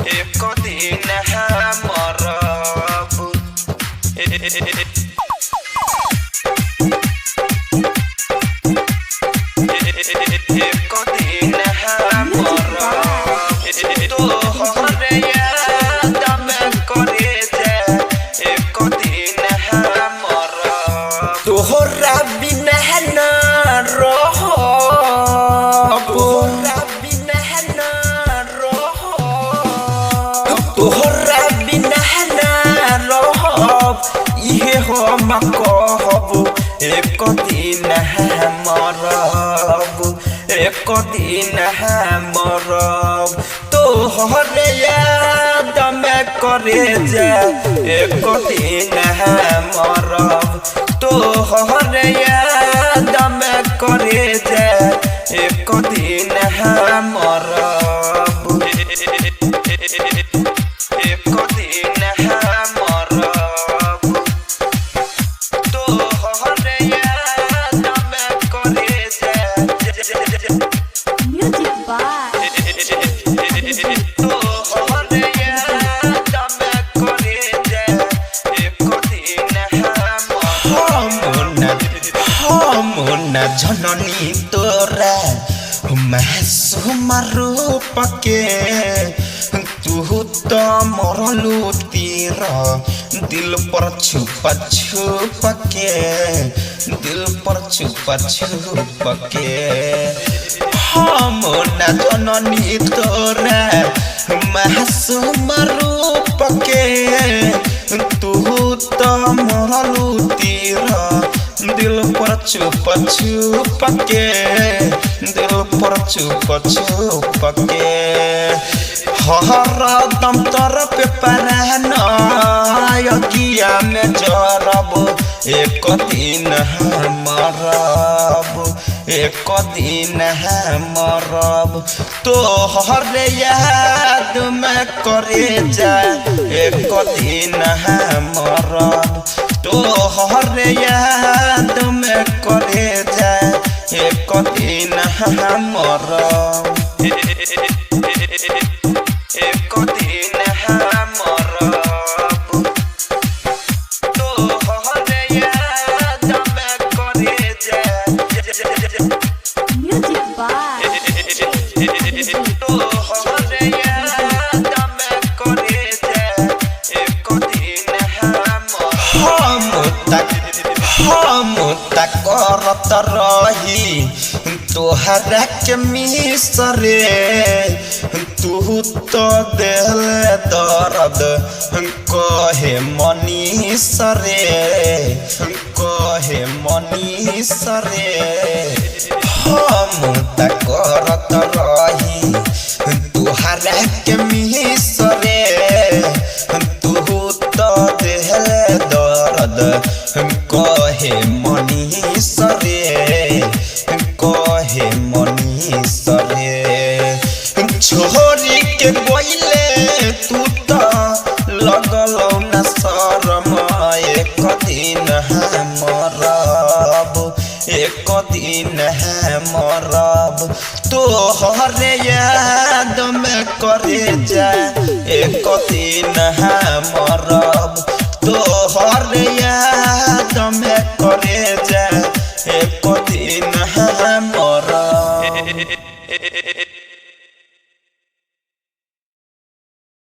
एक दिन मरब एक दिन मरब तोहरे याद में करे जा एक दिन मरब तोहरा बिना ना रहब तोहरा बिना ना रहब तोहरा बिना ना रहब इहे हम कहब एक दिन मरब एक दिन मरब तोहरे याद में करे जा एक दिन मरब तोहरे याद में करे जा एक दिन मरब एक दिन मरब तोहरे याद में करे जा Music by तोहरे याद में करे जा एक दिन हम न जननी तोरा महसूम रूप के तू तो मरलू तीर दिल पर छुप छुप के दिल पर छुप छुप के हम न जननी तोरा महसूम रूप के तू तो मरलू तीर दिल पर छुप छुप के दिल पर छुप छुप के हर दम तरफ परानगिया में जरब एक दिन मरब एक दिन मरब तोहरे याद में करे जा एक दिन मरब तोहरे याद में करे जा एक दिन मरब एक दिन मरब तोहरे याद में करे जा Music by तोहरे याद में करे जा एक दिन हम तक करत रही तोहरा के मिसरे तू तो दिल दर्द कहे मनीष रे कहे मनीष रे हम तक करत रही तोहरा के मिसरे तू तो दिल दर्द कहे मनीष रे कहे मनीष रे छोरी के गोइले तू तो लगल न शरम एक दिन मरब एक दिन मरब तोहरे याद में करे जा एक दिन मरब तोहरे याद में